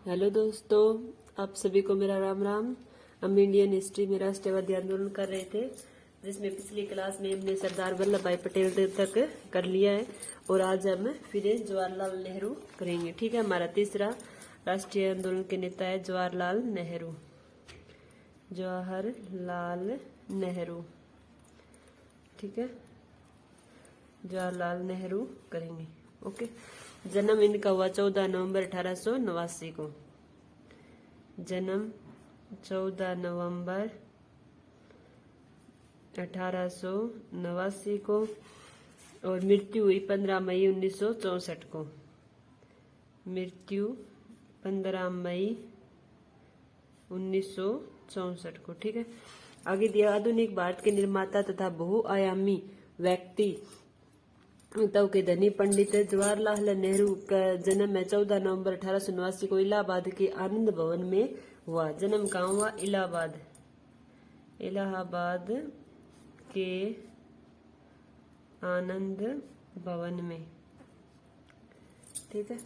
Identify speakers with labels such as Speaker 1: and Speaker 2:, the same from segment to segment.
Speaker 1: Hello दोस्तों, आप सभी को मेरा राम राम। हम इंडियन हिस्ट्री में राष्ट्रवादी आंदोलन कर रहे थे, जिसमें पिछली क्लास में हमने सरदार वल्लभ भाई पटेल तक कर लिया है और आज हम फिर जवाहरलाल नेहरू करेंगे। ठीक है, हमारा तीसरा राष्ट्रीय आंदोलन के नेता है जवाहरलाल नेहरू। जवाहरलाल नेहरू, ठीक है, जवाहरलाल नेहरू करेंगे। ओके, जन्म इनका हुआ 14 नवंबर 1889 को। जन्म 14 नवंबर 1889 को और मृत्यु हुई 15 मई 1964 को। मृत्यु 15 मई 1964 को। ठीक है, आगे दिया आधुनिक भारत के निर्माता तथा बहुआयामी व्यक्ति तब के धनी पंडित जवाहरलाल नेहरू का जन्म है 14 नवंबर 1889 को इलाहाबाद के आनंद भवन में हुआ। जन्म कहाँ हुआ? इलाहाबाद। इलाहाबाद के आनंद भवन में, ठीक है,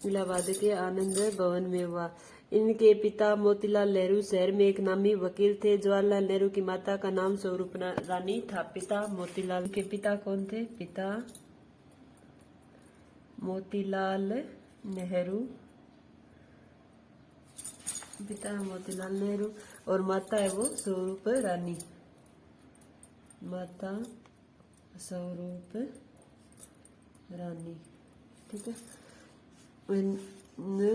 Speaker 1: इलाहाबाद के आनंद भवन में हुआ। इनके पिता मोतीलाल नेहरू शहर में एक नामी वकील थे। जवाहरलाल नेहरू की माता का नाम स्वरूप रानी था। पिता मोतीलाल के पिता कौन थे? पिता मोतीलाल नेहरू, पिता मोतीलाल नेहरू और माता है वो स्वरूप रानी। माता स्वरूप रानी, ठीक है।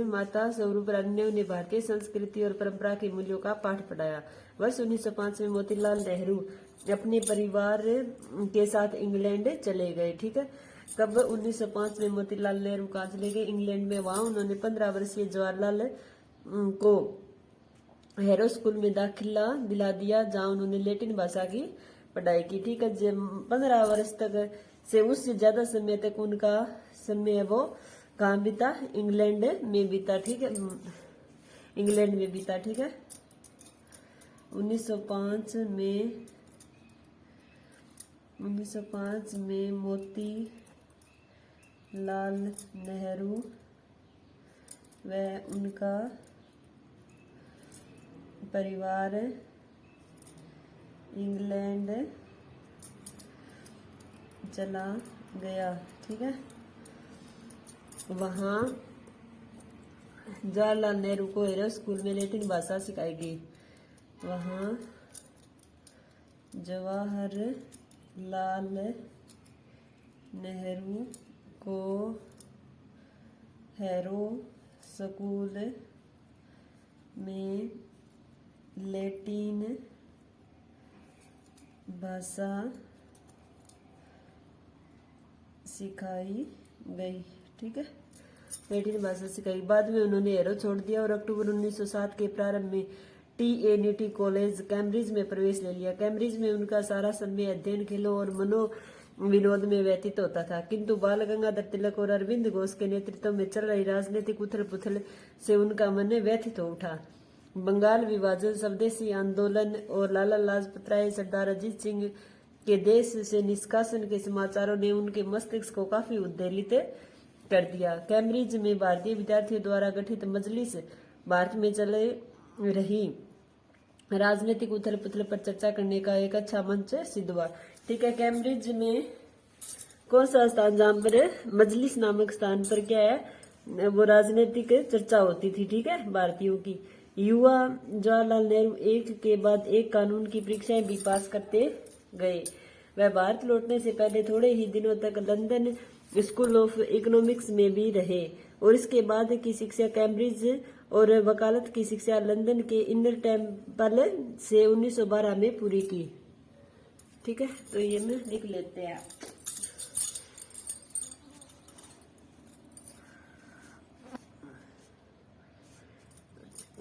Speaker 1: माता स्वरूप रानी ने उन्हें भारतीय संस्कृति और परंपरा के मूल्यों का पाठ पढ़ाया। वर्ष 1905 में मोतीलाल नेहरू अपने परिवार के साथ इंग्लैंड चले गए। ठीक है, कब? 1905 में मोतीलाल नेहरू कहाँ चले गए? इंग्लैंड में। वहां उन्होंने 15 वर्षीय जवाहरलाल को हैरो स्कूल में दाखिला दिला दिया, जहां उन्होंने लैटिन भाषा की पढ़ाई की। ठीक है, 15 वर्ष तक से उससे ज्यादा समय तक उनका समय वो कहाँ बीता? इंग्लैंड में बीता। ठीक है, इंग्लैंड में बीता। ठीक है, 1905 में मोतीलाल नेहरू व उनका परिवार इंग्लैंड चला गया। ठीक है, वहाँ जवाहरलाल नेहरू को हैरो स्कूल में लैटिन भाषा सिखाई गई। वहाँ जवाहरलाल नेहरू को हैरो स्कूल में लैटिन भाषा सिखाई गई। ठीक है, लैटिन भाषा सिखाई। बाद में उन्होंने हैरो छोड़ दिया और अक्टूबर 1907 के प्रारंभ में TNT कॉलेज कैम्ब्रिज में प्रवेश ले लिया। कैम्ब्रिज में उनका सारा समय अध्ययन, खेलों और मनो विनोद में व्यतीत होता था, किंतु बाल गंगाधर तिलक और अरविंद घोष के नेतृत्व में चल रही राजनीतिक उथल पुथल से उनका मन व्यथित हो उठा। बंगाल विभाजन, स्वदेशी आंदोलन और लाला लाजपत राय, सरदार अजीत सिंह के देश से निष्कासन के समाचारों ने उनके मस्तिष्क को काफी उद्वेलित कर दिया। कैम्ब्रिज में भारतीय विद्यार्थियों द्वारा गठित मजलिस भारत में चल रही राजनीतिक उथल पुथल पर चर्चा करने का एक अच्छा मंच सिद्ध हुआ। ठीक है, कैम्ब्रिज में कौन सा स्थान जहाँ पर मजलिस नामक स्थान पर क्या है वो राजनीतिक चर्चा होती थी। ठीक है, भारतीयों की। युवा जवाहरलाल नेहरू एक के बाद एक कानून की परीक्षाएं भी पास करते गए। वह भारत लौटने से पहले थोड़े ही दिनों तक लंदन स्कूल ऑफ इकोनॉमिक्स में भी रहे और इसके बाद की शिक्षा कैम्ब्रिज और वकालत की शिक्षा लंदन के इनर टेम्पल से 1912 में पूरी की। ठीक है, तो ये में लिख लेते हैं।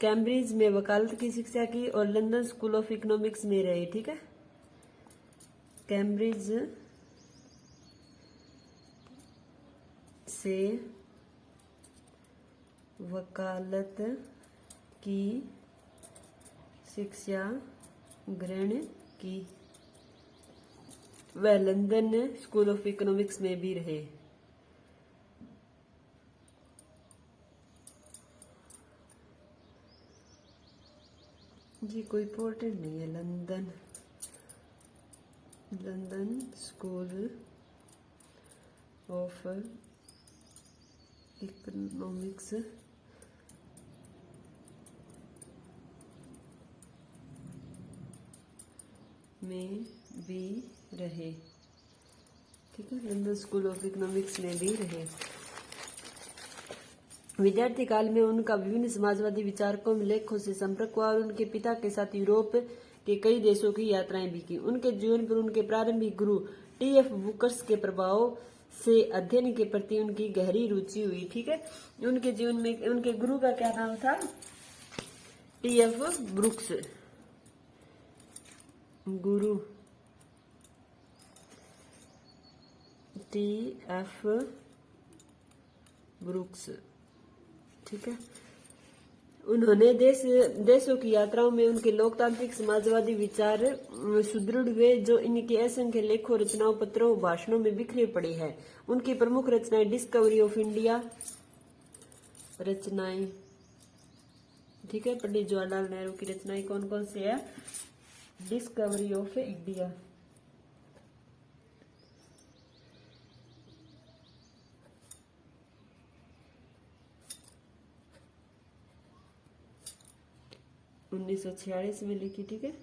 Speaker 1: कैम्ब्रिज में वकालत की शिक्षा की और लंदन स्कूल ऑफ इकोनॉमिक्स में रहे। ठीक है, कैम्ब्रिज से वकालत की शिक्षा ग्रहण की। वह लंदन स्कूल ऑफ इकोनॉमिक्स में भी रहे। जी कोई इम्पोर्टेंट नहीं है। लंदन स्कूल ऑफ इकोनॉमिक्स में भी रहे। ठीक है, लंदन स्कूल ऑफ इकोनॉमिक्स में भी रहे। विद्यार्थी काल में उनका विभिन्न समाजवादी विचारकों में लेखकों से संपर्क हुआ और उनके पिता के साथ यूरोप के कई देशों की यात्राएं भी की। उनके जीवन पर उनके प्रारंभिक गुरु टी.एफ. बुकर्स के प्रभाव से अध्ययन के प्रति उनकी गहरी रुचि हुई। ठीक है, उनके जीवन में उनके गुरु का क्या नाम था? टी.एफ. ब्रुक्स। गुरु टी.एफ. ब्रुक्स। ठीक है, उन्होंने देशों की यात्राओं में उनके लोकतांत्रिक समाजवादी विचार सुदृढ़ हुए, जो इनके असंख्य लेखों, रचनाओं, पत्रों, भाषणों में बिखरे पड़े हैं। उनकी प्रमुख रचनाएं डिस्कवरी ऑफ इंडिया रचनाएं। ठीक है, पंडित जवाहरलाल नेहरू की रचनाएं कौन कौन सी है? डिस्कवरी ऑफ इंडिया, उन्नीस 1946 में लिखी। ठीक है,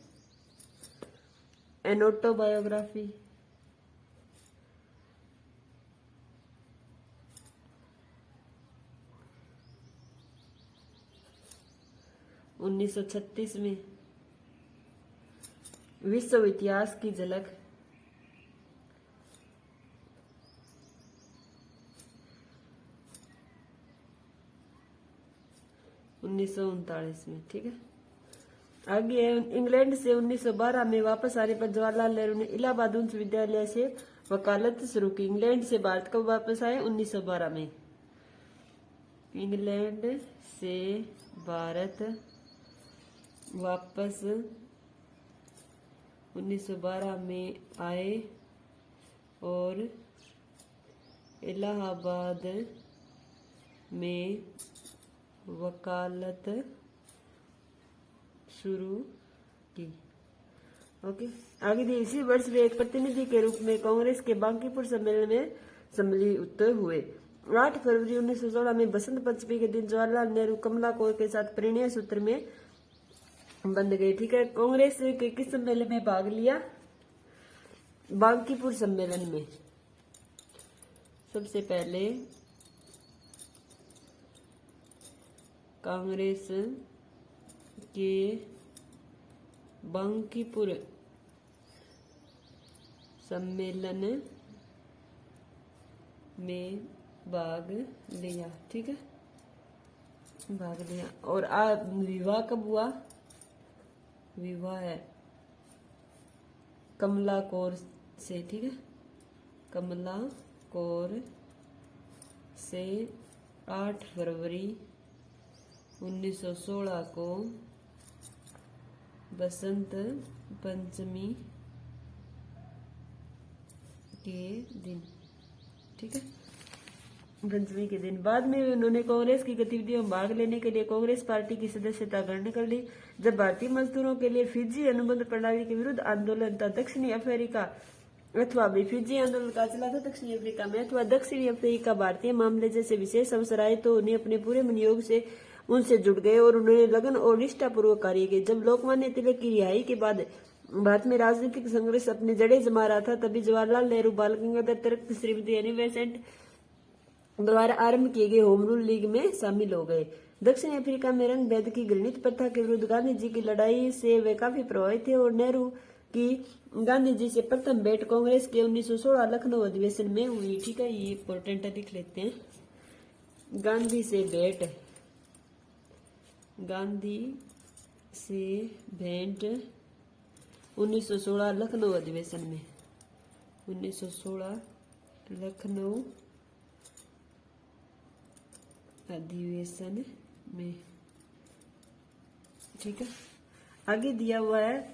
Speaker 1: एन ऑटोबायोग्राफी, उन्नीस 1936 में विश्व इतिहास की झलक, उन्नीस 1939 में। ठीक है, आगे है इंग्लैंड से 1912 में वापस आने पर जवाहरलाल नेहरू ने इलाहाबाद उच्च विद्यालय से वकालत शुरू की। इंग्लैंड से भारत कब वापस आए? 1912 में। इंग्लैंड से भारत वापस 1912 में आए और इलाहाबाद में वकालत शुरू की। ओके, आगे दी इसी वर्ष वे एक प्रतिनिधि के रूप में कांग्रेस के बांकीपुर सम्मेलन में सम्मिलित हुए। 8 फरवरी 1916 में बसंत पंचमी के दिन जवाहरलाल नेहरू कमला कौर के साथ परिणय सूत्र में बंध गए। ठीक है, कांग्रेस के किस सम्मेलन में भाग लिया? बांकीपुर सम्मेलन में। सबसे पहले कांग्रेस के बांकीपुर सम्मेलन में भाग लिया। ठीक है, भाग लिया। और विवाह कब हुआ? विवाह है कमला कौर से। ठीक है, कमला कौर से 8 फरवरी 1916 को बसंत पंचमी के दिन। ठीक है, पंचमी के दिन। बाद में उन्होंने कांग्रेस की गतिविधियों में भाग लेने के लिए कांग्रेस पार्टी की सदस्यता ग्रहण कर ली। जब भारतीय मजदूरों के लिए फिजी अनुबंध प्रणाली के विरुद्ध आंदोलन था दक्षिणी अफ्रीका अथवा फिजी आंदोलन का चला था दक्षिणी अफ्रीका में अथवा दक्षिणी अफ्रीका भारतीय मामले जैसे विशेष अवसर आए तो उन्हें अपने पूरे मनोयोग से उनसे जुड़ गए और उन्होंने लगन और निष्ठापूर्वक कार्य किए। जब लोकमान्य तिलक की रिहाई के बाद भारत में राजनीतिक संघर्ष अपने जड़ें जमा रहा था, तभी जवाहरलाल नेहरू, बाल गंगाधर तिलक, श्रीमती एनी बेसेंट द्वारा आरंभ किए गए होम रूल लीग में शामिल हो गए। दक्षिण अफ्रीका में रंग भेद की घृणित प्रथा के विरुद्ध गांधी जी की लड़ाई से वे काफी प्रभावित थे और नेहरू की गांधी जी से प्रथम भेंट कांग्रेस के 1916 लखनऊ अधिवेशन में हुई। ठीक है, ये इंपॉर्टेंट है, लिख लेते हैं। गांधी से भेंट, गांधी से भेंट 1916 लखनऊ अधिवेशन में, 1916 लखनऊ अधिवेशन में। ठीक है, आगे दिया हुआ है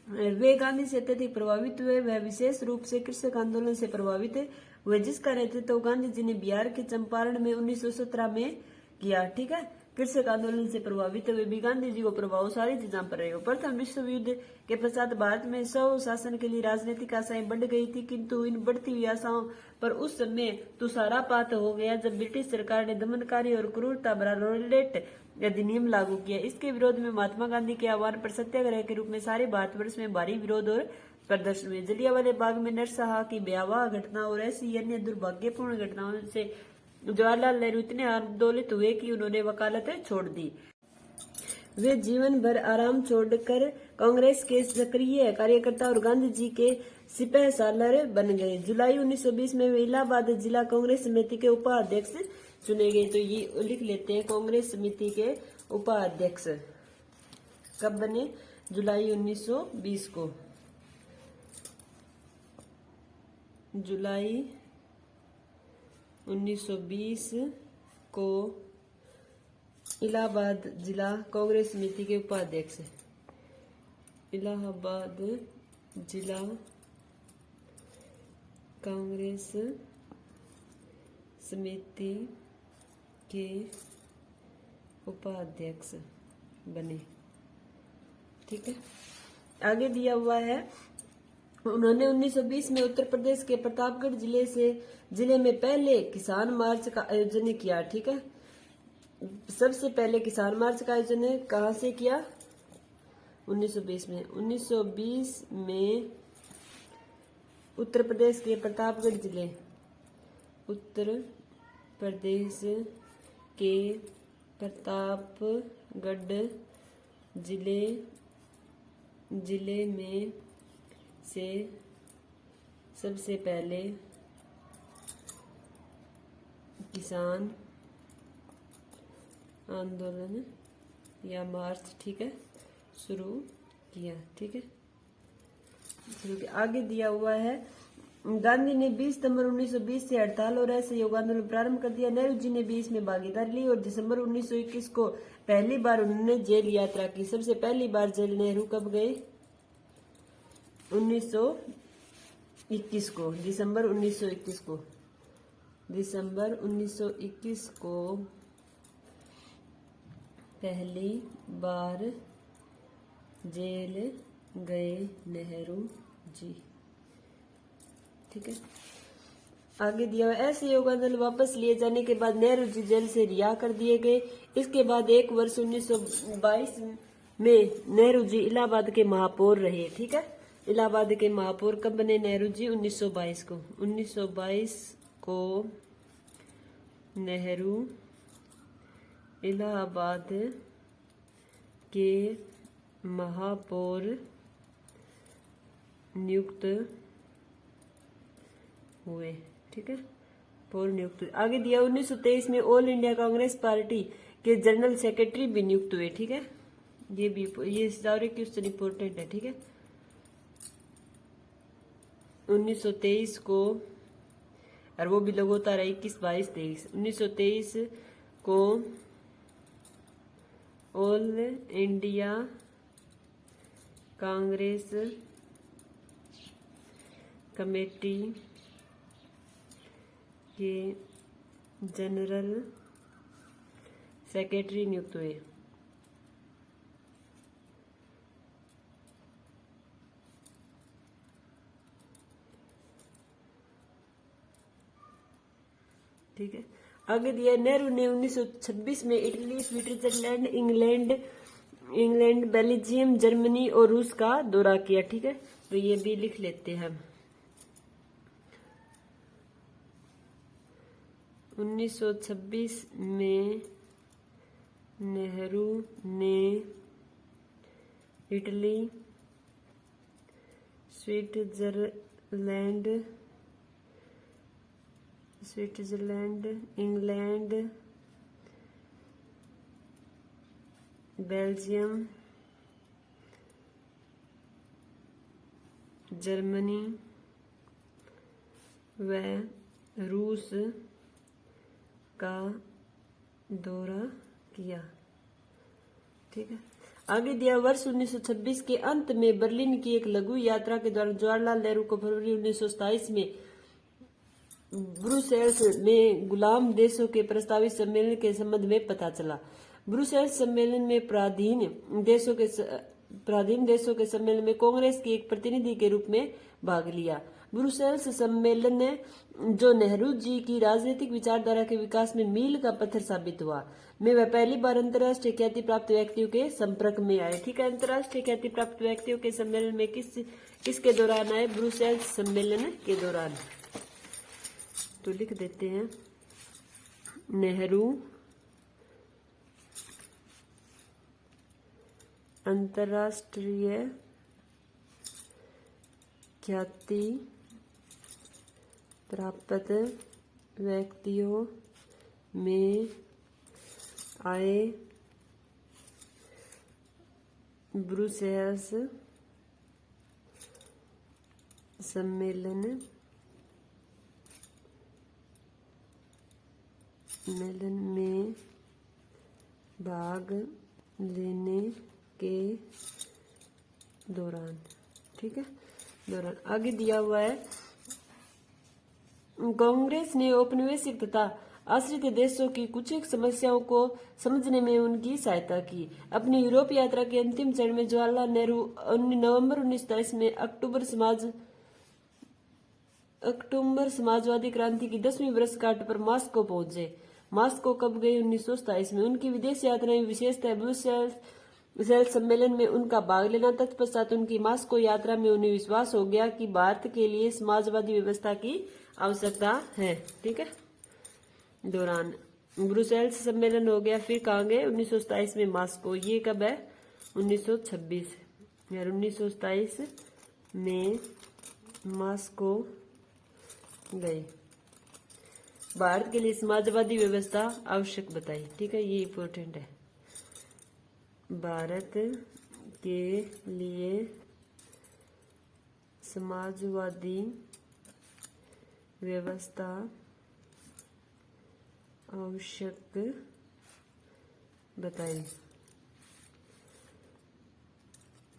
Speaker 1: वे गांधी से अत्यधिक प्रभावित हुए। वह विशेष रूप से कृषक आंदोलन से प्रभावित हुए जिसका नेतृत्व गांधी जी ने बिहार के चंपारण में 1917 में किया। ठीक है, कृषक आंदोलन से प्रभावित हुए भी गांधी जी को प्रभावशाली थे जहां पर रहे हो। प्रथम विश्व युद्ध के पश्चात भारत में स्व शासन के लिए राजनीतिक आशाएं बढ़ गई थी, किंतु इन बढ़ती हुई आशाओं पर उस समय तुषारपात हो गया जब ब्रिटिश सरकार ने दमनकारी और क्रूरता भरा रॉलेट अधिनियम लागू किया। इसके विरोध में महात्मा गांधी के आह्वान पर सत्याग्रह के रूप में सारे भारतवर्ष में भारी विरोध और प्रदर्शन हुए। जलियांवाले बाग में नरसंहार की भयावह घटना और ऐसी अन्य दुर्भाग्यपूर्ण घटनाओं से जवाहरलाल नेहरू इतने आंदोलित हुए कि उन्होंने वकालतें छोड़ दी। वे जीवन भर आराम छोड़कर कांग्रेस के सक्रिय कार्यकर्ता और गांधी जी के सिपहसालार बन गए। जुलाई 1920 में वे इलाहाबाद जिला कांग्रेस समिति के उपाध्यक्ष चुने गए। तो ये लिख लेते हैं, कांग्रेस समिति के उपाध्यक्ष कब बने? जुलाई 1920 को। जुलाई 1920 को इलाहाबाद जिला कांग्रेस समिति के उपाध्यक्ष। इलाहाबाद जिला कांग्रेस समिति के उपाध्यक्ष बने। ठीक है, आगे दिया हुआ है, उन्होंने 1920 में उत्तर प्रदेश के प्रतापगढ़ जिले में पहले किसान मार्च का आयोजन किया। ठीक है, सबसे पहले किसान मार्च का आयोजन कहाँ से किया? 1920 में। 1920 में उत्तर प्रदेश के प्रतापगढ़ जिले, उत्तर प्रदेश के प्रतापगढ़ जिले में से सबसे पहले किसान आंदोलन या मार्च, ठीक है, शुरू किया। ठीक है, शुरू किया। आगे दिया हुआ है, गांधी ने 20 सितंबर 1920 से हड़ताल और असहयोग आंदोलन प्रारंभ कर दिया। नेहरू जी ने भी इसमें भागीदारी ली और दिसंबर 1921 को पहली बार उन्होंने जेल यात्रा की। सबसे पहली बार जेल नेहरू कब गए? 1921 को, दिसंबर 1921 को। दिसंबर 1921 को पहली बार जेल गए नेहरू जी। ठीक है, आगे दिया हुआ, ऐसे योग आंदोलन वापस लिए जाने के बाद नेहरू जी जेल से रिहा कर दिए गए। इसके बाद एक वर्ष 1922 में नेहरू जी इलाहाबाद के महापौर रहे। ठीक है, इलाहाबाद के महापौर कब बने नेहरू जी? 1922 को। 1922 को नेहरू इलाहाबाद के महापौर नियुक्त हुए। ठीक है, पौर नियुक्त हुए। आगे दिया 1923 में ऑल इंडिया कांग्रेस पार्टी के जनरल सेक्रेटरी भी नियुक्त हुए। ठीक है, ये सारे क्वेश्चन इंपोर्टेंट है। ठीक है, 1923 को, और वो भी लगातार 21, 22, 23। 1923 को ऑल इंडिया कांग्रेस कमेटी के जनरल सेक्रेटरी नियुक्त हुए। ठीक है, आगे दिया, नेहरू ने 1926 में Italy, Switzerland, England, Belgium, Germany और रूस का दौरा किया। ठीक है, तो ये भी लिख लेते हैं हम। 1926 में नेहरू ने Italy, Switzerland, England, Belgium, Germany व रूस का दौरा किया। ठीक है, आगे दिया, वर्ष 1926 के अंत में बर्लिन की एक लघु यात्रा के दौरान जवाहरलाल नेहरू को फरवरी 1927 में ब्रुसेल्स में गुलाम देशों के प्रस्तावित सम्मेलन के संबंध में पता चला। ब्रुसेल्स सम्मेलन में प्राधीन देशों के सम्मेलन में कांग्रेस की एक प्रतिनिधि के रूप में भाग लिया। ब्रुसेल्स सम्मेलन ने जो नेहरू जी की राजनीतिक विचारधारा के विकास में मील का पत्थर साबित हुआ, में वह पहली बार अंतर्राष्ट्रीय ख्याति प्राप्त व्यक्तियों के संपर्क में आए। ठीक है, अंतर्राष्ट्रीय ख्याति प्राप्त व्यक्तियों के सम्मेलन में किसके दौरान आए? ब्रुसेल्स सम्मेलन के दौरान। तो लिख देते हैं नेहरू अंतर्राष्ट्रीय ख्याति प्राप्त व्यक्तियों में आए ब्रुसेल्स सम्मेलन में भाग लेने के दौरान। ठीक है, दौरान आगे दिया हुआ है, कांग्रेस ने औपनिवेशिक तथा आश्रित देशों की कुछ समस्याओं को समझने में उनकी सहायता की। अपनी यूरोप यात्रा के अंतिम चरण में जवाहरलाल नेहरू नवंबर 1927 में अक्टूबर समाजवादी क्रांति की 10वीं वर्षगांठ पर मॉस्को पहुंचे। मॉस्को कब गए? 1927 में। उनकी विदेश यात्राएं विशेषतः ब्रुसेल्स सम्मेलन में उनका भाग लेना, तत्पश्चात उनकी मॉस्को यात्रा में उन्हें विश्वास हो गया कि भारत के लिए समाजवादी व्यवस्था की आवश्यकता है। ठीक है, दौरान ब्रुसेल्स सम्मेलन हो गया। फिर कहाँ गए? 1927 में मॉस्को। ये कब है? 1926 यार 1927 में मॉस्को गए। भारत के लिए समाजवादी व्यवस्था आवश्यक बताई। ठीक है, ये इम्पोर्टेंट है। भारत के लिए समाजवादी व्यवस्था आवश्यक बताई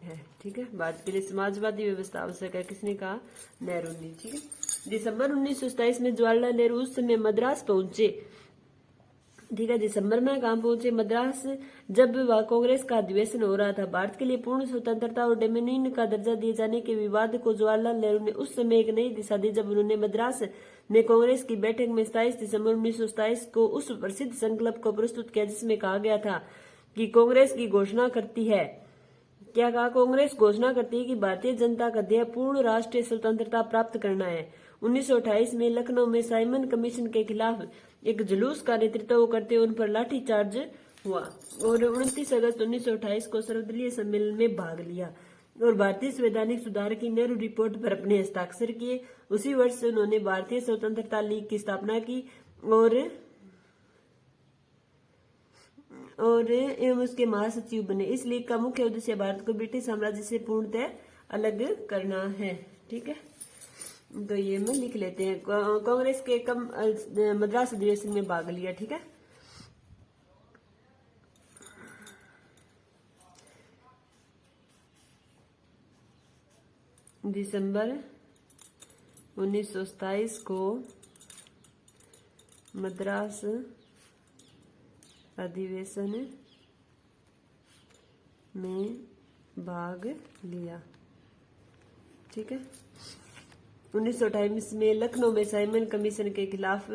Speaker 1: है। ठीक है, भारत के लिए समाजवादी व्यवस्था आवश्यक है। किसने कहा? नेहरू ने। ठीक है, दिसंबर 1927 में जवाहरलाल नेहरू उस समय मद्रास पहुंचे। ठीक है, दिसंबर में कहाँ पहुंचे? मद्रास। जब वह कांग्रेस का अधिवेशन हो रहा था। भारत के लिए पूर्ण स्वतंत्रता और डोमिनियन का दर्जा दिए जाने के विवाद को जवाहरलाल नेहरू ने उस समय एक नई दिशा दी, जब उन्होंने मद्रास में कांग्रेस की बैठक में 27 दिसंबर 1927 को उस प्रसिद्ध संकल्प को प्रस्तुत किया, जिसमें कहा गया था कि कांग्रेस की घोषणा करती है। क्या कहा? कांग्रेस घोषणा करती है कि भारतीय जनता का ध्येय पूर्ण राष्ट्रीय स्वतंत्रता प्राप्त करना है। 1928 में लखनऊ में साइमन कमीशन के खिलाफ एक जुलूस का नेतृत्व करते हुए उन पर लाठीचार्ज हुआ और 29 अगस्त 1928 को सर्वदलीय सम्मेलन में भाग लिया और भारतीय संवैधानिक सुधार की नेहरू रिपोर्ट पर अपने हस्ताक्षर किए। उसी वर्ष उन्होंने भारतीय स्वतंत्रता लीग की स्थापना की और एवं उसके महासचिव बने। इस लीग का मुख्य उद्देश्य भारत को ब्रिटिश साम्राज्य से पूर्णतः अलग करना है। ठीक है, तो ये में लिख लेते हैं। कांग्रेस के मद्रास अधिवेशन में भाग लिया। ठीक है, दिसंबर 1927 को मद्रास अधिवेशन में भाग लिया। ठीक है, 1928 में लखनऊ में साइमन कमीशन के खिलाफ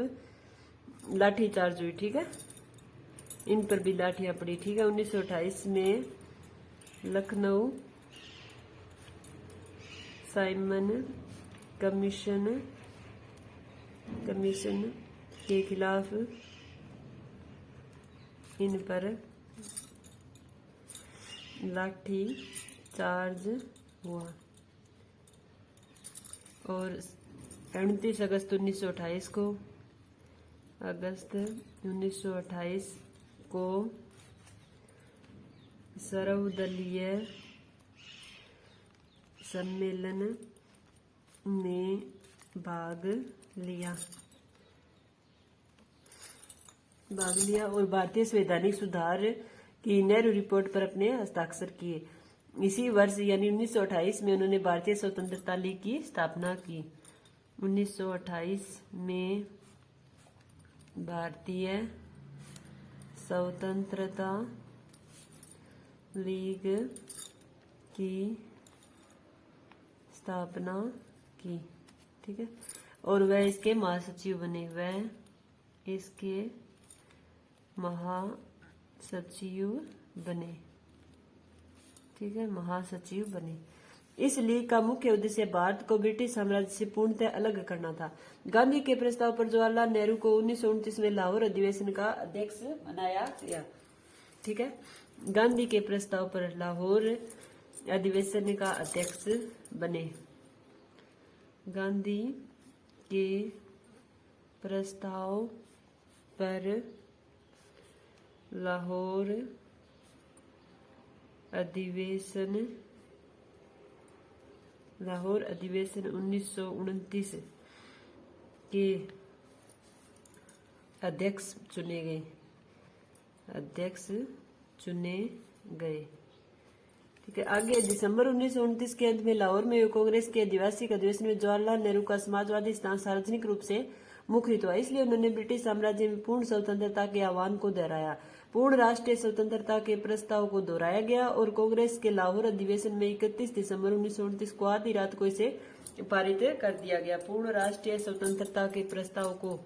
Speaker 1: लाठीचार्ज हुई। ठीक है, इन पर भी लाठियां पड़ी। ठीक है, 1928 में लखनऊ साइमन कमीशन के खिलाफ इन पर लाठी चार्ज हुआ और 29 अगस्त 1928 को सर्वदलीय सम्मेलन में भाग लिया और भारतीय संवैधानिक सुधार की नेहरू रिपोर्ट पर अपने हस्ताक्षर किए। इसी वर्ष यानी 1928 में उन्होंने भारतीय स्वतंत्रता लीग की स्थापना की। 1928 में भारतीय स्वतंत्रता लीग की स्थापना की, ठीक है। और वह इसके महासचिव बने, वह इसके महासचिव बने, ठीक है, महासचिव बने। इस लीग का मुख्य उद्देश्य भारत को ब्रिटिश साम्राज्य से पूर्णतः अलग करना था। गांधी के प्रस्ताव पर जवाहरलाल नेहरू को 1929 में लाहौर अधिवेशन का अध्यक्ष बनाया गया, ठीक है। गांधी के प्रस्ताव पर लाहौर अधिवेशन का अध्यक्ष बने। गांधी के प्रस्ताव पर लाहौर अधिवेशन 1929 के अध्यक्ष चुने गए, ठीक है। आगे दिसंबर 1929 के अंत में लाहौर में कांग्रेस के द्विवार्षिक अधिवेशन में जवाहरलाल नेहरू का समाजवादी सिद्धांत सार्वजनिक रूप से मुखरित हुआ, इसलिए उन्होंने ब्रिटिश साम्राज्य में पूर्ण स्वतंत्रता के आह्वान को दोहराया। पूर्ण राष्ट्रीय स्वतंत्रता के प्रस्ताव को दोहराया गया और कांग्रेस के लाहौर अधिवेशन में 31 दिसंबर 1929 को आधी रात को इसे पारित कर दिया गया। पूर्ण राष्ट्रीय स्वतंत्रता के प्रस्ताव को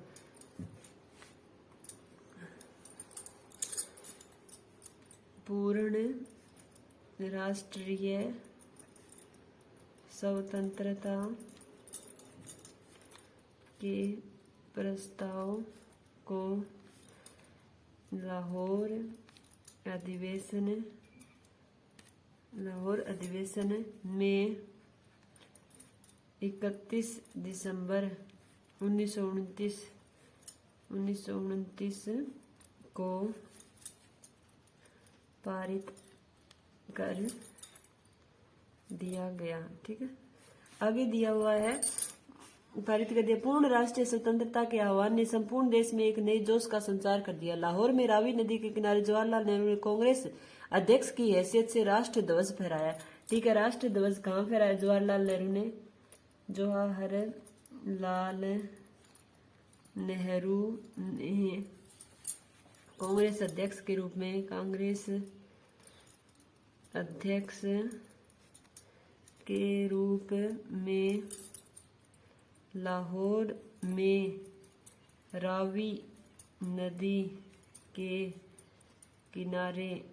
Speaker 1: पूर्ण राष्ट्रीय स्वतंत्रता के प्रस्ताव को लाहौर अधिवेशन में 31 दिसंबर 1929 को पारित कर दिया गया, ठीक है। आगे दिया हुआ है पारित कर दिया। पूर्ण राष्ट्रीय स्वतंत्रता के आह्वान ने संपूर्ण देश में एक नई जोश का संचार कर दिया। लाहौर में रावी नदी के किनारे जवाहरलाल नेहरू ने कांग्रेस अध्यक्ष की हैसियत से राष्ट्र ध्वज फहराया, ठीक है। राष्ट्र ध्वज कहाँ फहराया जवाहरलाल नेहरू ने? जवाहरलाल नेहरू ने कांग्रेस अध्यक्ष के रूप में लाहौर में रावी नदी के किनारे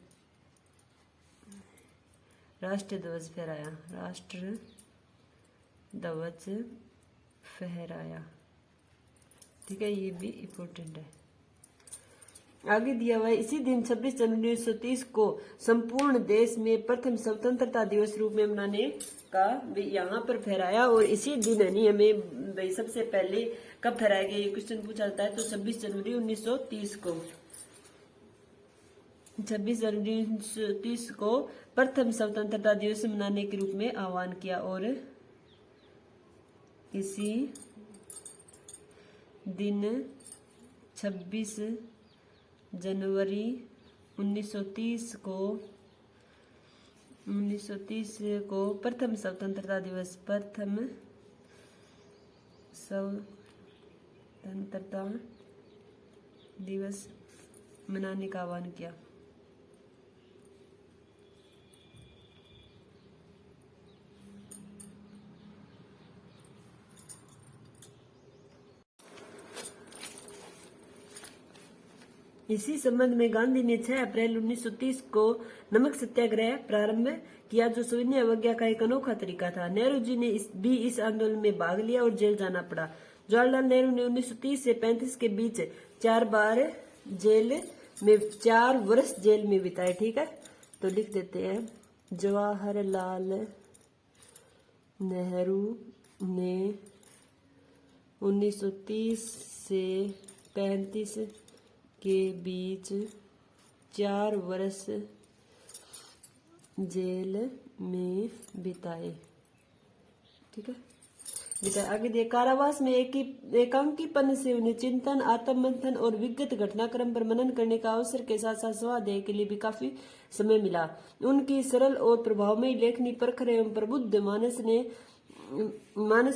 Speaker 1: राष्ट्र ध्वज फहराया, ठीक है। ये भी इम्पोर्टेंट है। आगे दिया हुआ है इसी दिन 26 जनवरी 1930 को संपूर्ण देश में प्रथम स्वतंत्रता दिवस रूप में मनाने का भी यहाँ पर फहराया। और इसी दिन नहीं हमें भाई सबसे पहले कब फहराया गया ये क्वेश्चन पूछा जाता है, तो 26 जनवरी 1930 को 26 जनवरी 1930 को प्रथम स्वतंत्रता दिवस मनाने के रूप में आह्वान किया। और इसी दिन 26 जनवरी 1930 को प्रथम स्वतंत्रता दिवस मनाने का आह्वान किया। इसी संबंध में गांधी ने 6 अप्रैल 1930 को नमक सत्याग्रह प्रारंभ किया, जो सविनय अवज्ञा का एक अनोखा तरीका था। नेहरू जी ने इस आंदोलन में भाग लिया और जेल जाना पड़ा। जवाहरलाल नेहरू ने 1930 से 35 के बीच 4 वर्ष जेल में बिताए, ठीक है। तो लिख देते हैं जवाहरलाल नेहरू ने 1930 से 35 के बीच 4 वर्ष जेल में बिताए, ठीक है। आगे दिए कारावास में एकांकीपन से उन्हें चिंतन, आत्ममंथन और विगत घटनाक्रम पर मनन करने का अवसर के साथ साथ स्वाध्याय के लिए भी काफी समय मिला। उनकी सरल और प्रभावमयी लेखनी, प्रखर एवं प्रबुद्ध मानस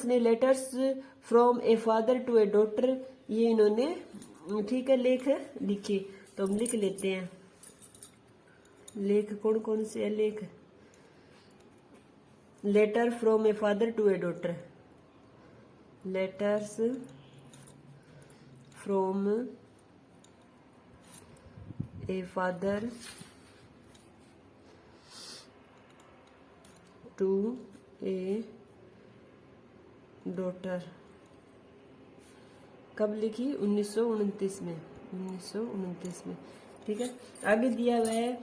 Speaker 1: ने letters from a father to a daughter, ये इन्होंने, ठीक है, लेख लिखे। तो हम लिख लेते हैं लेख कौन कौन से है लेख। Letter from a father to a daughter, letters from a father to a daughter, कब लिखी? 1929 में, 1929 में। ठीक है, आगे दिया हुआ है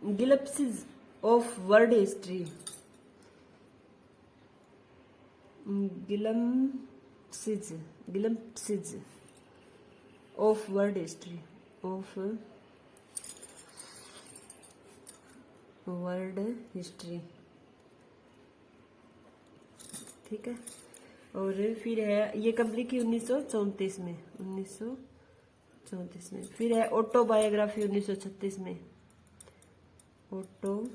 Speaker 1: glimpses of world history, glimpses of world history, of world history. ठीक है, और फिर है ये कब लिखी? 1934 में, 1934 में। फिर है ऑटोबायोग्राफी 1936 में, ऑटोबायोग्राफी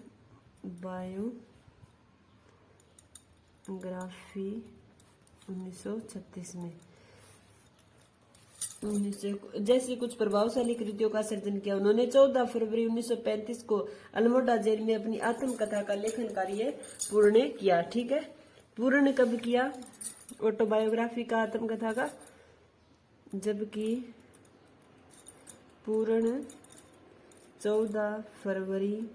Speaker 1: 1936 में। जैसे कुछ प्रभावशाली कृतियों का सर्जन किया उन्होंने। 14 फरवरी 1935 को अल्मोड़ा जेल में अपनी आत्मकथा का लेखन कार्य पूर्ण किया। ठीक है, पूर्ण कब किया ऑटोबायोग्राफी का, आत्मकथा का? जबकि पूर्ण 14 फरवरी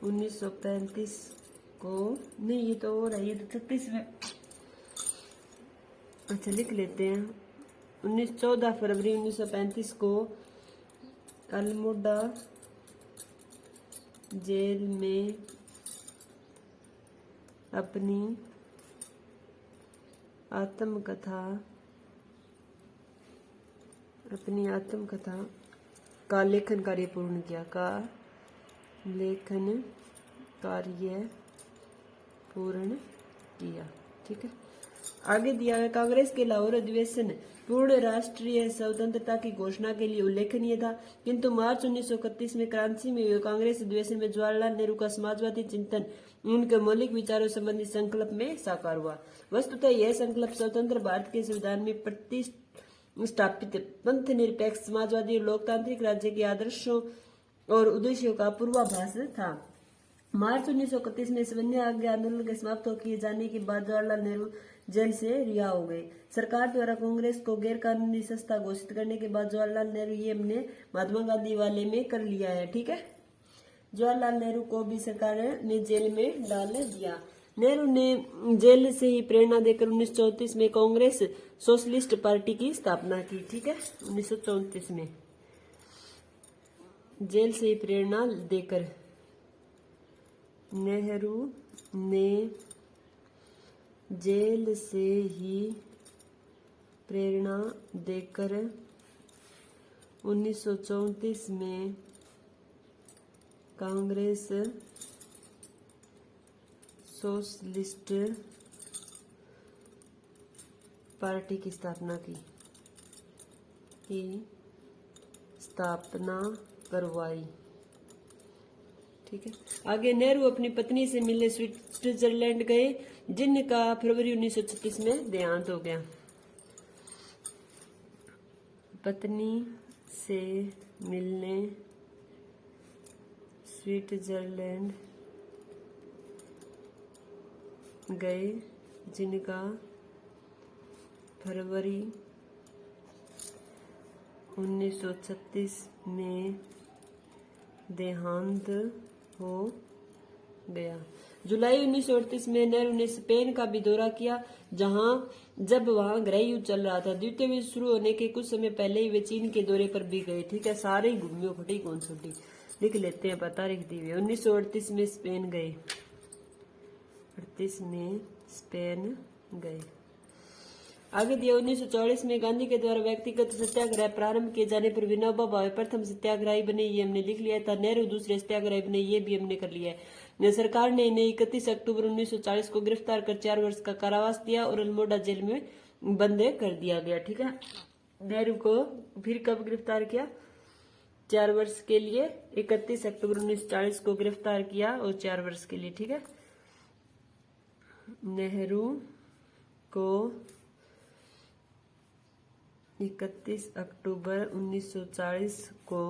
Speaker 1: 1935 को, नहीं ये तो हो रहा है, ये तो 36 में। अच्छा लिख लेते हैं 14 फरवरी 1935 को अल्मोड़ा जेल में अपनी आत्मकथा का लेखन कार्य पूर्ण किया, का लेखन कार्य पूर्ण किया। ठीक है, आगे दिया है कांग्रेस के लाहौर अधिवेशन पूर्ण राष्ट्रीय स्वतंत्रता की घोषणा के लिए उल्लेखनीय था, किंतु मार्च 1931 में कराची में हुए कांग्रेस अधिवेशन में जवाहरलाल नेहरू का समाजवादी चिंतन उनके मौलिक विचारों संबंधी संकल्प में साकार हुआ। वस्तुतः यह संकल्प स्वतंत्र भारत के संविधान में प्रतिष्ठापित पंथ निरपेक्ष समाजवादी और लोकतांत्रिक राज्य के आदर्शों और उद्देश्यों का पूर्वाभास था। मार्च 1931 में सविनय आज्ञा आंदोलन के समाप्त किए जाने के बाद जवाहरलाल नेहरू जेल से रिहा हो गए। सरकार द्वारा कांग्रेस को गैर कानूनी संस्था घोषित करने के बाद जवाहरलाल नेहरू ये हमने महात्मा गांधी वाले में कर लिया है। ठीक है, जवाहरलाल नेहरू को भी सरकार ने जेल में डाल दिया। नेहरू ने जेल से ही प्रेरणा देकर 1934 में कांग्रेस सोशलिस्ट पार्टी की स्थापना की। ठीक है, 1934 में जेल से ही प्रेरणा देकर नेहरू ने जेल से ही प्रेरणा देकर 1934 में कांग्रेस सोशलिस्ट पार्टी की स्थापना करवाई। ठीक है, आगे नेहरू अपनी पत्नी से मिलने स्विट्जरलैंड गए, जिनका फरवरी 1936 में देहांत हो गया। पत्नी से मिलने स्विट्जरलैंड गए, जिनका फरवरी 1936 में देहांत हो गया। जुलाई 1938 में नेहरू ने स्पेन का भी दौरा किया, जब वहां गृह युद्ध चल रहा था। द्वितीय विश्व शुरू होने के कुछ समय पहले ही वे चीन के दौरे पर भी गए। ठीक है, सारे ही घूमियो फटी कौन छोटी लिख लेते हैं, पता लिख दी हुई। 1938 में स्पेन गए, 38 में स्पेन गए। आगे दिया 1940 में गांधी के द्वारा व्यक्तिगत सत्याग्रह प्रारंभ किए जाने पर विनोबा भावे प्रथम सत्याग्रही बने, ये हमने लिख लिया था। नेहरू दूसरे सत्याग्रही बने, ये भी हमने कर लिया है। सरकार ने इन्हें 31 अक्टूबर 1940 को गिरफ्तार कर 4 वर्ष का कारावास दिया और अल्मोड़ा जेल में बंद कर दिया गया। ठीक है, नेहरू को फिर कब गिरफ्तार किया? 4 वर्ष के लिए 31 अक्टूबर 1940 को गिरफ्तार किया और 4 वर्ष के लिए। ठीक है, नेहरू को 31 अक्टूबर 1940 को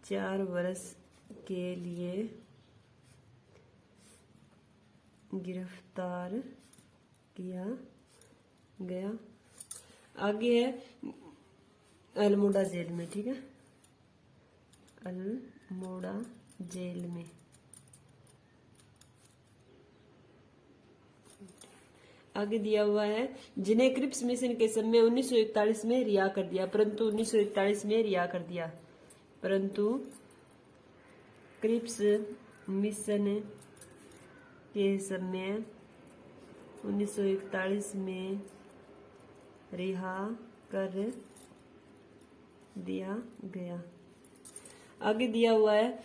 Speaker 1: 4 वर्ष के लिए गिरफ्तार किया गया। आगे है अल्मोड़ा जेल में, ठीक है, अल्मोड़ा जेल में। आगे दिया हुआ है जिन्हें क्रिप्स मिशन के समय 1941 में रिहा कर दिया, परंतु 1941 में रिहा कर दिया, परंतु क्रिप्स मिशन के समय 1941 में रिहा कर दिया गया। आगे दिया हुआ है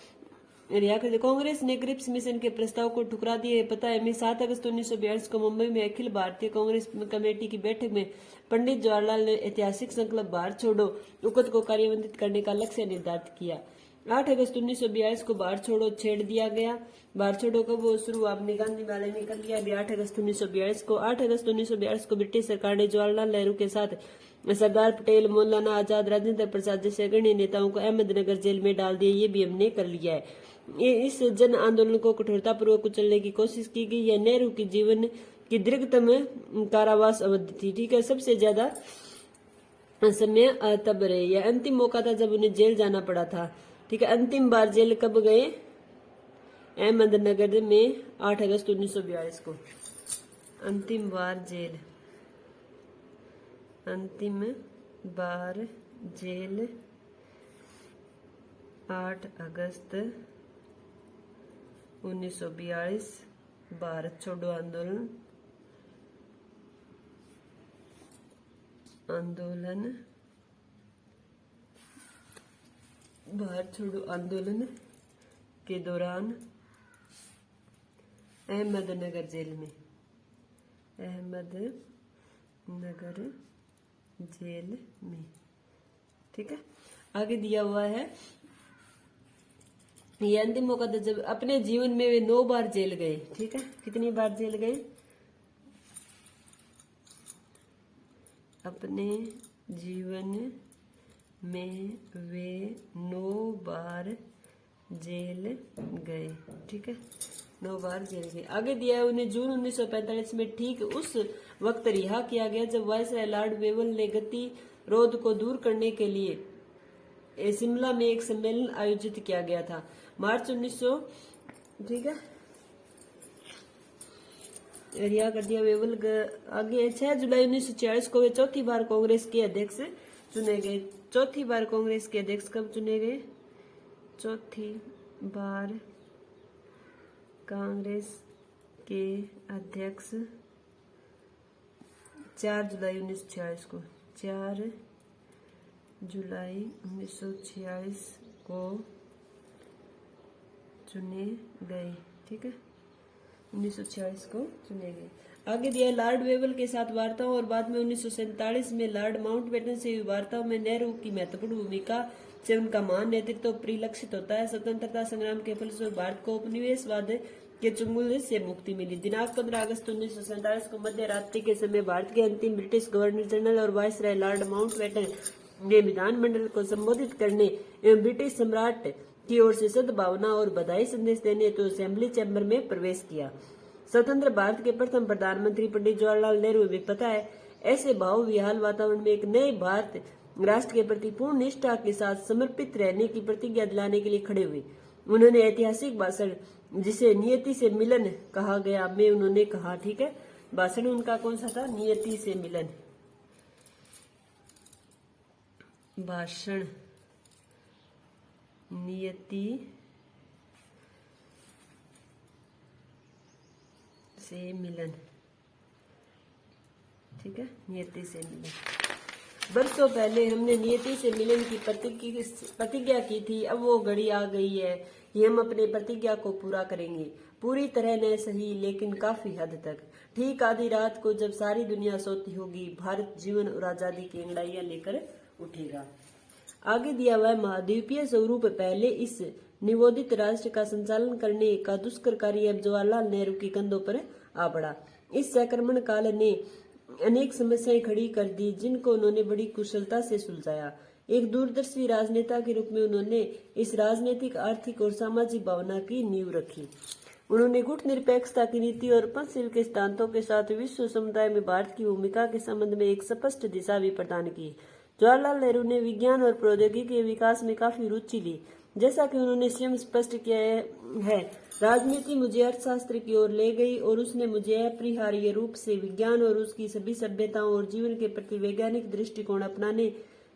Speaker 1: रिहा कर दिया। कांग्रेस ने क्रिप्स मिशन के प्रस्ताव को ठुकरा दिया। पता है, मैं 7 अगस्त 1942 को मुंबई में अखिल भारतीय कांग्रेस कमेटी की बैठक में पंडित जवाहरलाल ने ऐतिहासिक संकल्प भारत छोड़ो उकत को कार्यान्वित करने का लक्ष्य निर्धारित किया। 8 अगस्त 1942 को भारत छोड़ो छेड़ दिया गया। भारत छोड़ो का वो शुरू आपने गांधी वाले ने कर लिया अभी 8 अगस्त 1942 को। 8 अगस्त 1942 को ब्रिटिश सरकार ने जवाहरलाल नेहरू के साथ सरदार पटेल, मौलाना आजाद, राजेंद्र प्रसाद जैसे अग्रणी नेताओं को अहमदनगर जेल में डाल दिया। ये भी हमने कर लिया है। इस जन आंदोलन को कठोरतापूर्वक कुचलने की कोशिश की गई। यह नेहरू की जीवन की दीर्घतम कारावास अवधि थी, ठीक है। सबसे ज्यादा समय तब रहे। यह अंतिम मौका था जब उन्हें जेल जाना पड़ा था, ठीक है। अंतिम बार जेल कब गए? अहमदनगर में 8 अगस्त 1942 को अंतिम बार जेल, अंतिम बार जेल 8 अगस्त 1942। भारत छोड़ो आंदोलन भारत छोड़ो आंदोलन के दौरान अहमदनगर जेल में, अहमदनगर जेल में, ठीक है। आगे दिया हुआ है ये अंतिम मौका था जब अपने जीवन में वे 9 बार जेल गए, ठीक है। कितनी बार जेल गए? अपने जीवन में वे 9 बार जेल गए, ठीक है। 9 बार जेल गए। आगे दिया है उन्हें जून 1945 में ठीक उस वक्त रिहा किया गया जब वायसराय लॉर्ड वेवल ने गतिरोध को दूर करने के लिए शिमला में एक सम्मेलन आयोजित किया गया था। मार्च 1900, ठीक है, रिहा कर दिया वेवल। आगे 6 जुलाई 1946 को वे चौथी बार कांग्रेस के अध्यक्ष चुने गए। चौथी बार कांग्रेस के अध्यक्ष कब चुने गए? चौथी बार कांग्रेस के अध्यक्ष 4 जुलाई 1946 को, 4 जुलाई 1946 को चुने गए, ठीक है। 1946 को चुने गए। आगे दिया लॉर्ड वेवल के साथ वार्ताओं और बाद में 1947 में लॉर्ड माउंटबेटन से हुई वार्ताओं में नेहरू की महत्वपूर्ण भूमिका से उनका महान नेतृत्व परिलक्षित होता है। स्वतंत्रता संग्राम के फलस्वरूप भारत को उपनिवेशवाद के चंगुल से मुक्ति मिली। दिनांक 15 अगस्त 1947 को मध्य रात्रि के समय भारत के अंतिम ब्रिटिश गवर्नर जनरल और वायसराय लॉर्ड माउंटबेटन ने विधानमंडल को संबोधित करने एवं ब्रिटिश सम्राट की ओर से सद्भावना और बधाई संदेश देने तो असेंबली चैम्बर में प्रवेश किया। स्वतंत्र भारत के प्रथम प्रधानमंत्री पंडित जवाहरलाल नेहरू भी पता है ऐसे भाव विहाल वातावरण में एक नए भारत राष्ट्र के प्रति पूर्ण निष्ठा के साथ समर्पित रहने की प्रतिज्ञा दिलाने के लिए खड़े हुए। उन्होंने ऐतिहासिक भाषण जिसे नियति से मिलन कहा गया में उन्होंने कहा, ठीक है, भाषण उनका कौन सा था? नियति से मिलन भाषण, नियति से मिलन, ठीक है, नियति से मिलन। बरसों पहले हमने नियति से मिलन की प्रतिज्ञा की थी। अब वो घड़ी आ गई है कि हम अपने प्रतिज्ञा को पूरा करेंगे। पूरी तरह न सही लेकिन काफी हद तक। ठीक आधी रात को जब सारी दुनिया सोती होगी, भारत जीवन और आजादी की अंगड़ाइयां लेकर उठेगा। आगे दिया हुआ महाद्वीपीय स्वरूप पहले इस निवोदित राष्ट्र का संचालन करने का दुष्कर कार्य अब जवाहरलाल नेहरू के कंधों पर आ पड़ा। इस संक्रमण काल ने अनेक समस्याएं खड़ी कर दी जिनको उन्होंने बड़ी कुशलता से सुलझाया। एक दूरदर्शी राजनेता के रूप में उन्होंने इस राजनीतिक, आर्थिक और सामाजिक भावना की नींव रखी। उन्होंने गुटनिरपेक्षता की नीति और पंचशील के सिद्धांतों के साथ विश्व समुदाय में भारत की भूमिका के संबंध में एक स्पष्ट दिशा भी प्रदान की। जवाहरलाल नेहरू ने विज्ञान और प्रौद्योगिकी के विकास में काफी रुचि ली। जैसा कि उन्होंने स्वयं स्पष्ट किया है, राजनीति मुझे अर्थशास्त्र की ओर ले गई और उसने मुझे अपरिहार्य रूप से विज्ञान और उसकी सभी सभ्यताओं और जीवन के प्रति वैज्ञानिक दृष्टिकोण अपनाने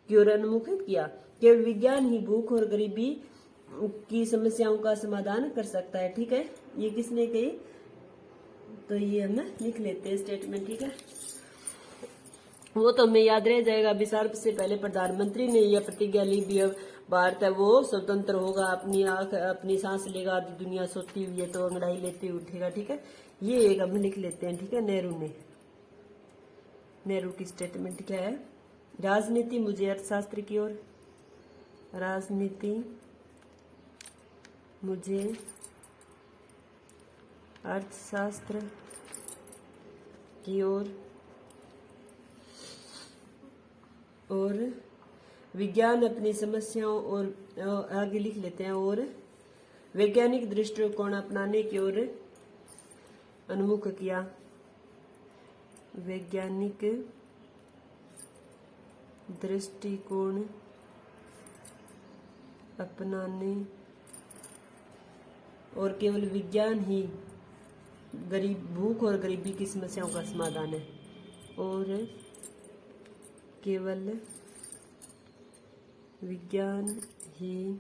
Speaker 1: की ओर उन्मुखित किया। केवल विज्ञान ही भूख और गरीबी की समस्याओं का समाधान कर सकता है। ठीक है, ये किसने कही? तो ये हम लिख लेते हैं स्टेटमेंट। ठीक है, वो तो हमें याद रह जाएगा। विसर्ग से पहले प्रधानमंत्री ने यह प्रतिज्ञा ली भी भारत है वो स्वतंत्र होगा, अपनी आंख अपनी सांस लेगा, आधी दुनिया सोती हुई है तो अंगड़ाई लेते हुए उठेगा। ठीक है, ये एक हम लिख लेते हैं। ठीक है, नेहरू की स्टेटमेंट क्या है? राजनीति मुझे अर्थशास्त्र की ओर, राजनीति मुझे अर्थशास्त्र की ओर और विज्ञान अपनी समस्याओं और आगे लिख लेते हैं और वैज्ञानिक दृष्टिकोण अपनाने की ओर उन्मुख किया। वैज्ञानिक दृष्टिकोण अपनाने और केवल विज्ञान ही भूख और गरीबी की समस्याओं का समाधान है और केवल विज्ञान ही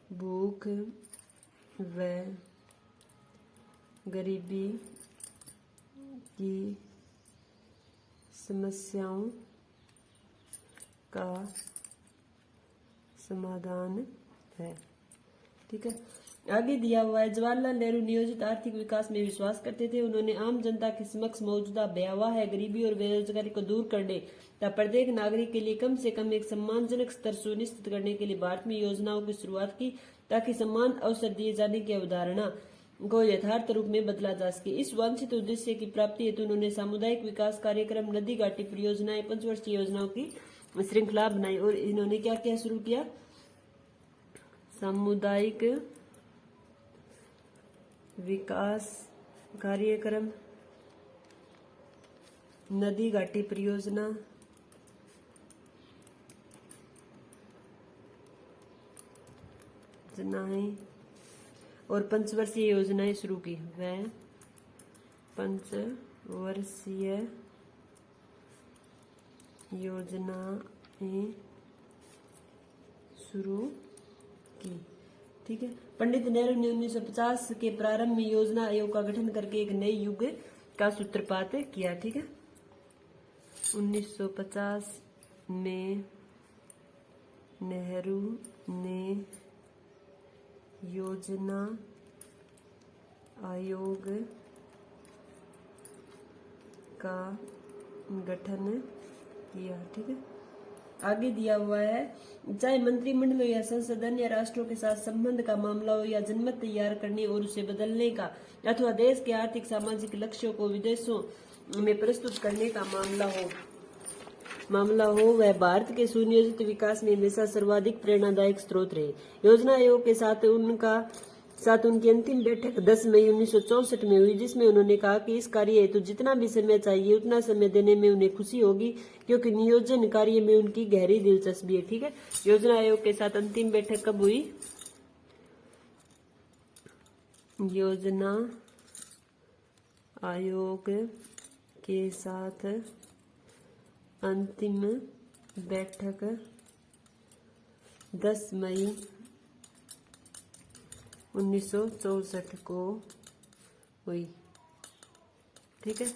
Speaker 1: भूख व गरीबी की समस्याओं का समाधान है। ठीक है, आगे दिया हुआ है, जवाहरलाल नेहरू नियोजित आर्थिक विकास में विश्वास करते थे। उन्होंने आम जनता के समक्ष मौजूदा भयावह गरीबी और बेरोजगारी को दूर करने तथा प्रत्येक नागरिक के लिए कम से कम एक सम्मानजनक स्तर सुनिश्चित करने के लिए भारत में योजनाओं की शुरुआत की ताकि समान अवसर दिए जाने की अवधारणा को यथार्थ रूप में बदला जा सके। इस वांछित उद्देश्य की प्राप्ति हेतु उन्होंने सामुदायिक विकास कार्यक्रम, नदी घाटी परियोजनाएं, पंचवर्षीय योजनाओं की श्रृंखला बनाई और इन्होंने क्या क्या शुरू किया? सामुदायिक विकास कार्यक्रम, नदी घाटी परियोजना, योजनाएं और पंचवर्षीय योजनाएं शुरू की। वह पंचवर्षीय योजनाएं शुरू की। ठीक है, पंडित नेहरू ने 1950 के प्रारंभ में योजना आयोग का गठन करके एक नए युग का सूत्रपात किया। ठीक है, 1950 में नेहरू ने योजना आयोग का गठन किया। ठीक है, आगे दिया हुआ है, चाहे मंत्रिमंडल या संसद अन्य राष्ट्रों के साथ संबंध का मामला हो या जनमत तैयार करने और उसे बदलने का अथवा देश के आर्थिक सामाजिक लक्ष्यों को विदेशों में प्रस्तुत करने का मामला हो वह भारत के सुनियोजित विकास में हमेशा सर्वाधिक प्रेरणादायक स्रोत रहे। योजना आयोग के साथ उनकी अंतिम बैठक 10 मई 1964 में हुई, जिसमें उन्होंने कहा कि इस कार्य हेतु जितना भी समय चाहिए उतना समय देने में उन्हें खुशी होगी क्योंकि नियोजन कार्य में उनकी गहरी दिलचस्पी है। ठीक है, योजना आयोग के साथ अंतिम बैठक कब हुई? योजना आयोग के साथ अंतिम बैठक 10 मई 1964 को हुई। ठीक है,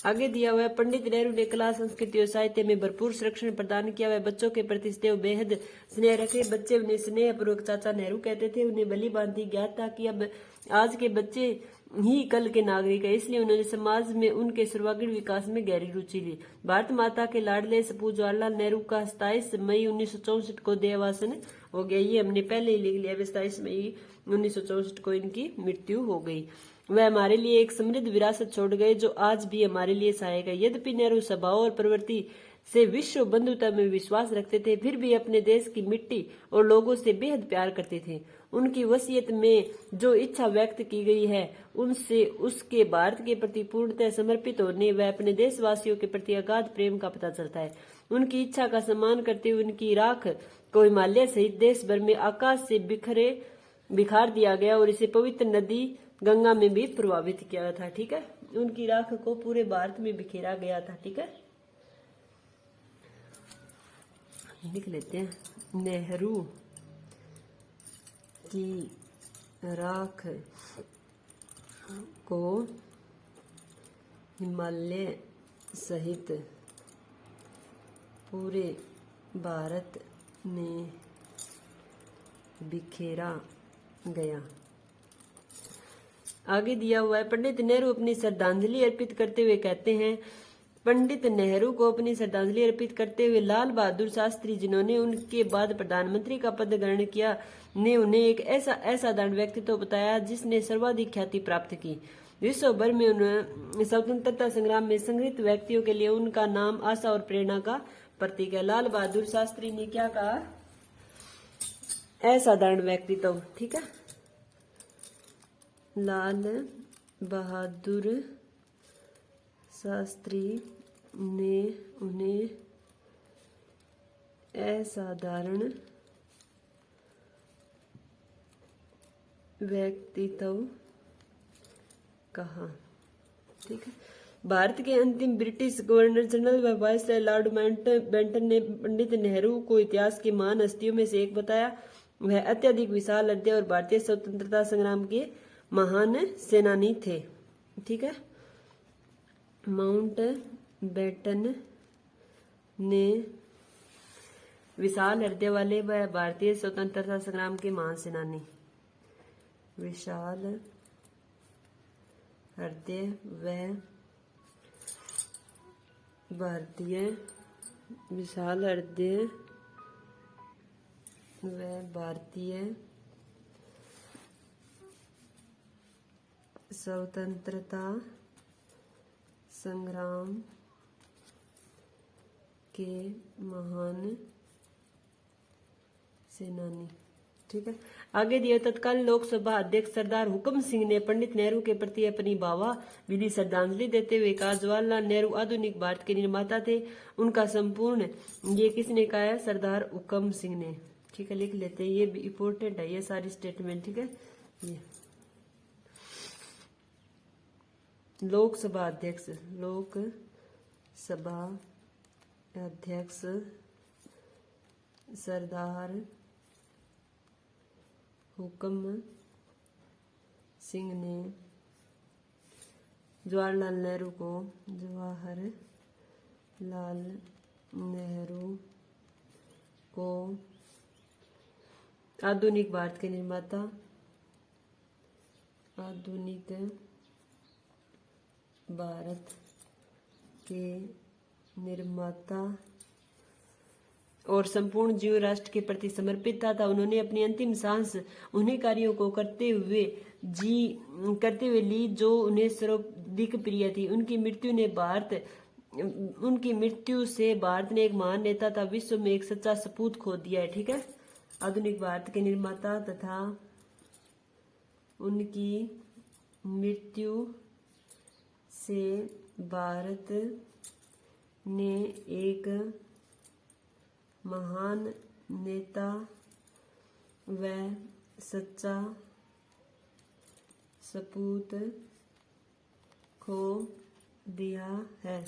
Speaker 1: आगे दिया हुआ है, पंडित नेहरू ने कला, संस्कृति और साहित्य में भरपूर संरक्षण प्रदान किया। वह बच्चों के प्रति बेहद स्नेह रखे। बच्चे उन्हें स्नेहपूर्वक चाचा नेहरू कहते थे। उन्हें भली भांति ज्ञात था कि अब आज के बच्चे ही कल के नागरिक है, इसलिए उन्होंने समाज में उनके सर्वांगीण विकास में गहरी रुचि ली। भारत माता के लाडले सपूत जवाहरलाल नेहरू का 27 मई 1964 को देहावसान हो गया। ये हमने पहले ही लिख लिया, 27 मई 1964 को इनकी मृत्यु हो गई। वह हमारे लिए एक समृद्ध विरासत छोड़ गए जो आज भी हमारे लिए सहायक है। यद्यपि नेहरू स्वभाव और प्रवृत्ति से विश्व बंधुता में विश्वास रखते थे, फिर भी अपने देश की मिट्टी और लोगों से बेहद प्यार करते थे। उनकी वसीयत में जो इच्छा व्यक्त की गई है उनसे उसके भारत के प्रति पूर्णतः समर्पित होने व अपने देशवासियों के प्रति अगाध प्रेम का पता चलता है। उनकी इच्छा का सम्मान करते हुए उनकी राख को हिमालय सहित देश भर में आकाश से बिखार दिया गया और इसे पवित्र नदी गंगा में भी प्रभावित किया था। ठीक है, उनकी राख को पूरे भारत में बिखेरा गया था। ठीक है, लिख लेते हैं, नेहरू की राख को हिमालय सहित पूरे भारत में बिखेरा गया। आगे दिया हुआ है, पंडित नेहरू अपनी श्रद्धांजलि अर्पित करते हुए कहते हैं, पंडित नेहरू को अपनी श्रद्धांजलि अर्पित करते हुए लाल बहादुर शास्त्री, जिन्होंने उनके बाद प्रधानमंत्री का पद ग्रहण किया, ने उन्हें एक ऐसा असाधारण व्यक्तित्व बताया जिसने सर्वाधिक ख्याति प्राप्त की। विश्व भर में उन्हें स्वतंत्रता संग्राम में संग्रहित व्यक्तियों के लिए उनका नाम आशा और प्रेरणा का प्रतीक है। लाल बहादुर शास्त्री ने क्या कहा? असाधारण व्यक्तित्व। ठीक है, लाल बहादुर शास्त्री ने उन्हें असाधारण व्यक्तित्व कहा। ठीक है, भारत के अंतिम ब्रिटिश गवर्नर जनरल व वायसराय लॉर्ड माउंटबेटन ने पंडित नेहरू को इतिहास की महान हस्तियों में से एक बताया। वह अत्यधिक विशाल हृदय और भारतीय स्वतंत्रता संग्राम के महान सेनानी थे। ठीक है, माउंटबेटन ने विशाल हृदय वाले व भारतीय स्वतंत्रता संग्राम के महान सेनानी, विशाल हृदय व विशाल हृदय व भारतीय स्वतंत्रता संग्राम के महान सेनानी। ठीक है, आगे दिया, तत्कालीन लोकसभा अध्यक्ष सरदार हुकम सिंह ने पंडित नेहरू के प्रति अपनी भावभीनी श्रद्धांजलि देते हुए कहा, जवाहरलाल नेहरू आधुनिक भारत के निर्माता थे। उनका संपूर्ण, ये किसने कहा है? सरदार हुकम सिंह ने। ठीक है, लिख लेते हैं, ये भी इम्पोर्टेंट है ये सारी स्टेटमेंट। ठीक है, ये लोकसभा अध्यक्ष सरदार हुकम सिंह ने जवाहरलाल नेहरू को आधुनिक भारत के निर्माता, आधुनिक भारत के निर्माता और संपूर्ण जीव राष्ट्र के प्रति समर्पित था। उन्होंने अपनी अंतिम सांस उन्हीं कार्यों को करते हुए ली जो उन्हें सर्वाधिक प्रिय थी। उनकी मृत्यु से भारत ने एक महान नेता तथा विश्व में एक सच्चा सपूत खो दिया है। ठीक है, आधुनिक भारत के निर्माता तथा उनकी मृत्यु से भारत ने एक महान नेता व सच्चा सपूत खो दिया है,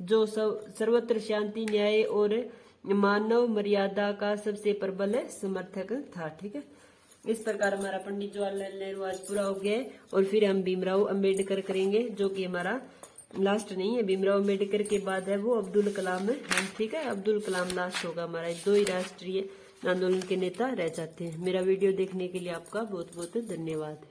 Speaker 1: जो सर्वत्र शांति, न्याय और मानव मर्यादा का सबसे प्रबल समर्थक था। ठीक है, इस प्रकार हमारा पंडित जवाहरलाल नेहरू आज पूरा हो गया है। और फिर हम भीमराव अंबेडकर करेंगे, जो कि हमारा लास्ट नहीं है। भीमराव अंबेडकर के बाद है वो अब्दुल कलाम है। ठीक है, अब्दुल कलाम लास्ट होगा हमारा। 2 ही राष्ट्रीय आंदोलन के नेता रह जाते हैं। मेरा वीडियो देखने के लिए आपका बहुत बहुत धन्यवाद।